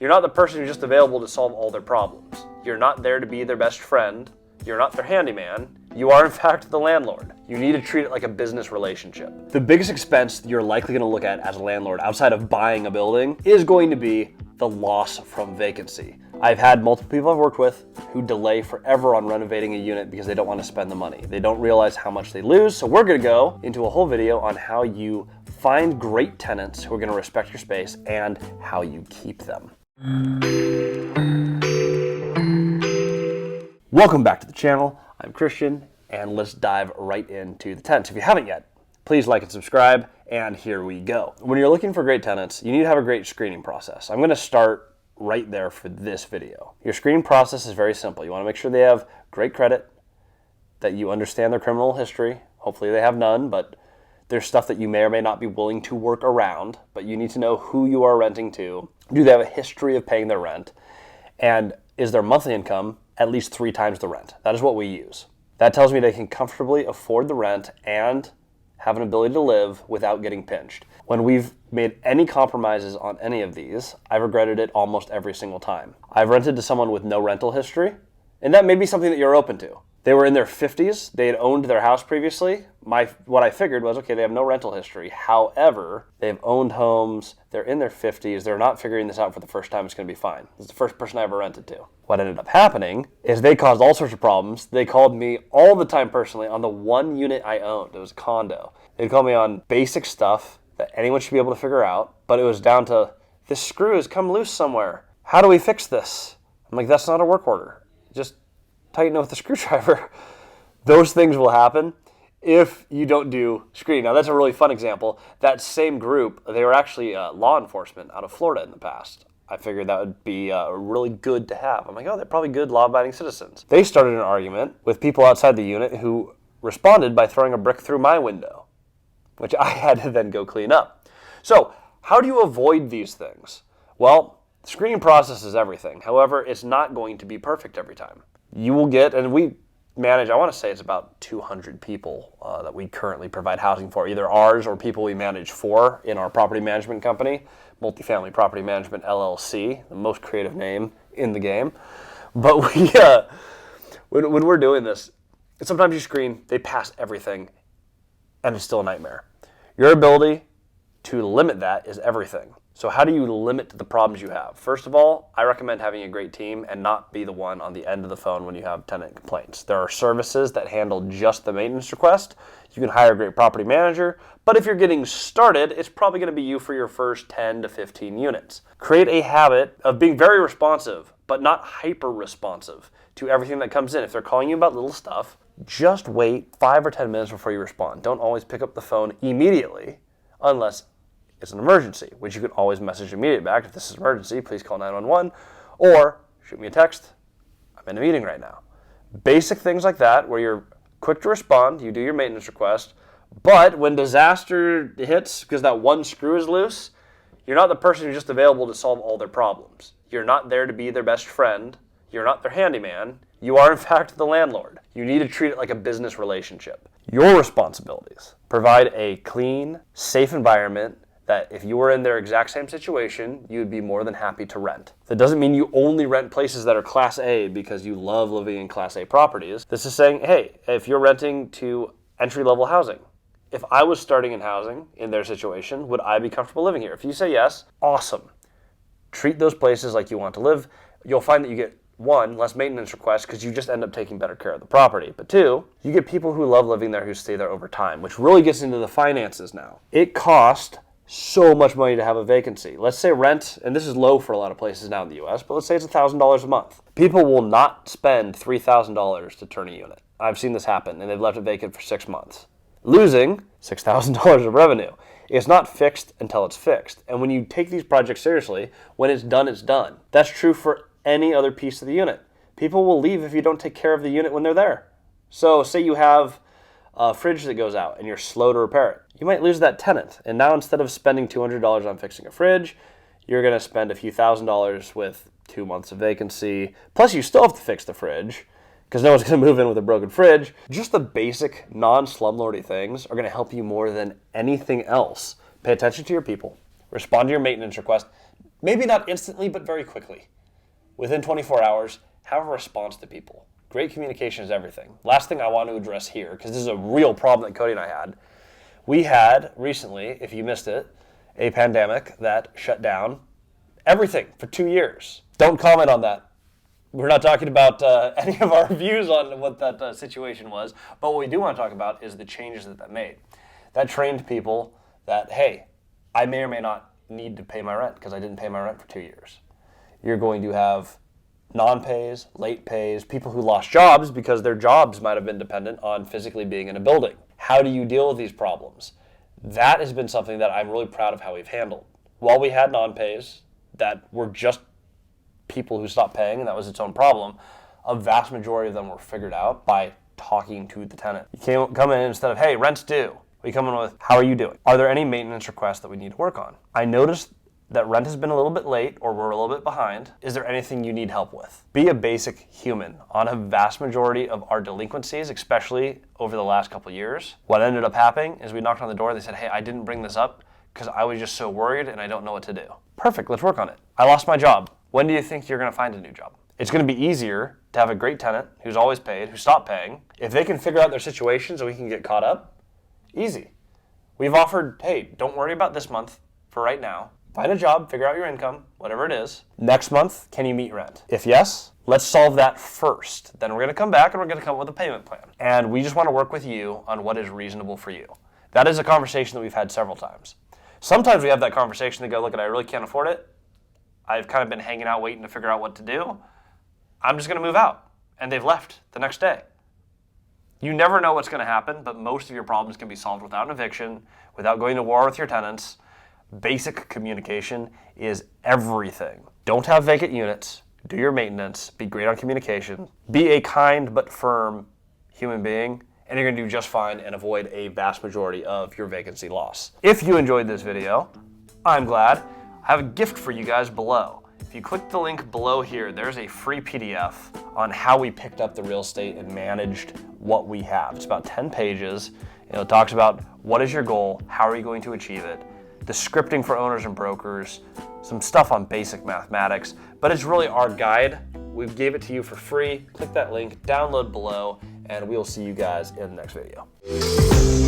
You're not the person who's just available to solve all their problems. You're not there to be their best friend. You're not their handyman. You are, in fact, the landlord. You need to treat it like a business relationship. The biggest expense you're likely going to look at as a landlord outside of buying a building is going to be the loss from vacancy. I've had multiple people I've worked with who delay forever on renovating a unit because they don't want to spend the money. They don't realize how much they lose. So we're going to go into a whole video on how you find great tenants who are going to respect your space and how you keep them. Welcome back to the channel. I'm Christian, and let's dive right into the tenants. If you haven't yet, please like and subscribe, and here we go. When you're looking for great tenants, you need to have a great screening process. I'm going to start right there for this video. Your screening process is very simple. You want to make sure they have great credit, that you understand their criminal history. Hopefully they have none, but there's stuff that you may or may not be willing to work around, but you need to know who you are renting to. Do they have a history of paying their rent? And is their monthly income at least 3 times the rent? That is what we use. That tells me they can comfortably afford the rent and have an ability to live without getting pinched. When we've made any compromises on any of these, I've regretted it almost every single time. I've rented to someone with no rental history, and that may be something that you're open to. They were in their 50s, they had owned their house previously. What I figured was, okay, they have no rental history. However, they've owned homes, they're in their 50s, they're not figuring this out for the first time, it's gonna be fine. This is the first person I ever rented to. What ended up happening is they caused all sorts of problems. They called me all the time personally on the one unit I owned. It was a condo. They'd call me on basic stuff that anyone should be able to figure out, but it was down to, this screw has come loose somewhere. How do we fix this? I'm like, that's not a work order. Just tighten it with a screwdriver. Those things will happen if you don't do screening. Now, that's a really fun example. That same group, they were actually law enforcement out of Florida in the past. I figured that would be really good to have. I'm like, oh, they're probably good law-abiding citizens. They started an argument with people outside the unit who responded by throwing a brick through my window, which I had to then go clean up. So how do you avoid these things? Well, the screening process is everything. However, it's not going to be perfect every time. You will get, and we manage, I want to say it's about 200 people that we currently provide housing for, either ours or people we manage for in our property management company, Multifamily Property Management LLC, the most creative name in the game. But when we're doing this, sometimes you screen, they pass everything, and it's still a nightmare. Your ability to limit that is everything. So how do you limit the problems you have? First of all, I recommend having a great team and not be the one on the end of the phone when you have tenant complaints. There are services that handle just the maintenance request. You can hire a great property manager, but if you're getting started, it's probably going to be you for your first 10 to 15 units. Create a habit of being very responsive, but not hyper responsive to everything that comes in. If they're calling you about little stuff, just wait 5 or 10 minutes before you respond. Don't always pick up the phone immediately unless it's an emergency, which you can always message immediately back. If this is an emergency, please call 911 or shoot me a text. I'm in a meeting right now. Basic things like that where you're quick to respond, you do your maintenance request, but when disaster hits because that one screw is loose, you're not the person who's just available to solve all their problems. You're not there to be their best friend. You're not their handyman. You are, in fact, the landlord. You need to treat it like a business relationship. Your responsibilities: provide a clean, safe environment that if you were in their exact same situation, you would be more than happy to rent. That doesn't mean you only rent places that are Class A because you love living in Class A properties. This is saying, hey, if you're renting to entry-level housing, if I was starting in housing in their situation, would I be comfortable living here? If you say yes, awesome. Treat those places like you want to live. You'll find that you get, 1, less maintenance requests because you just end up taking better care of the property. But 2, you get people who love living there who stay there over time, which really gets into the finances now. It costs so much money to have a vacancy. Let's say rent, and this is low for a lot of places now in the US, but let's say it's $1,000 a month. People will not spend $3,000 to turn a unit. I've seen this happen, and they've left it vacant for 6 months, losing $6,000 of revenue. It's not fixed until it's fixed. And when you take these projects seriously, when it's done, it's done. That's true for any other piece of the unit. People will leave if you don't take care of the unit when they're there. So say you have a fridge that goes out and you're slow to repair it. You might lose that tenant. And now instead of spending $200 on fixing a fridge, you're going to spend a few $1,000s with 2 months of vacancy. Plus you still have to fix the fridge because no one's going to move in with a broken fridge. Just the basic non-slumlordy things are going to help you more than anything else. Pay attention to your people. Respond to your maintenance request. Maybe not instantly, but very quickly. Within 24 hours, have a response to people. Great communication is everything. Last thing I want to address here, because this is a real problem that Cody and I had. We had recently, if you missed it, a pandemic that shut down everything for 2 years. Don't comment on that. We're not talking about any of our views on what that situation was, but what we do want to talk about is the changes that made. That trained people that, hey, I may or may not need to pay my rent because I didn't pay my rent for 2 years. You're going to have non-pays, late pays, people who lost jobs because their jobs might have been dependent on physically being in a building. How do you deal with these problems? That has been something that I'm really proud of how we've handled. While we had non-pays that were just people who stopped paying, and that was its own problem, a vast majority of them were figured out by talking to the tenant. You come in instead of, hey, rent's due. We come in with, how are you doing? Are there any maintenance requests that we need to work on? I noticed that rent has been a little bit late or we're a little bit behind. Is there anything you need help with? Be a basic human. On a vast majority of our delinquencies, especially over the last couple of years, what ended up happening is we knocked on the door and they said, hey, I didn't bring this up because I was just so worried and I don't know what to do. Perfect, let's work on it. I lost my job. When do you think you're gonna find a new job? It's gonna be easier to have a great tenant who's always paid, who stopped paying. If they can figure out their situation so we can get caught up, easy. We've offered, hey, don't worry about this month for right now. Find a job, figure out your income, whatever it is. Next month, can you meet rent? If yes, let's solve that first. Then we're gonna come back and we're gonna come up with a payment plan. And we just wanna work with you on what is reasonable for you. That is a conversation that we've had several times. Sometimes we have that conversation, they go, look, I really can't afford it. I've kind of been hanging out waiting to figure out what to do. I'm just gonna move out. And they've left the next day. You never know what's gonna happen, but most of your problems can be solved without an eviction, without going to war with your tenants. Basic communication is everything. Don't have vacant units, do your maintenance, be great on communication, be a kind but firm human being, and you're gonna do just fine and avoid a vast majority of your vacancy loss. If you enjoyed this video, I'm glad. I have a gift for you guys below. If you click the link below here, there's a free PDF on how we picked up the real estate and managed what we have. It's about 10 pages. It talks about what is your goal, how are you going to achieve it, the scripting for owners and brokers, some stuff on basic mathematics, but it's really our guide. We gave it to you for free. Click that link, download below, and we will see you guys in the next video.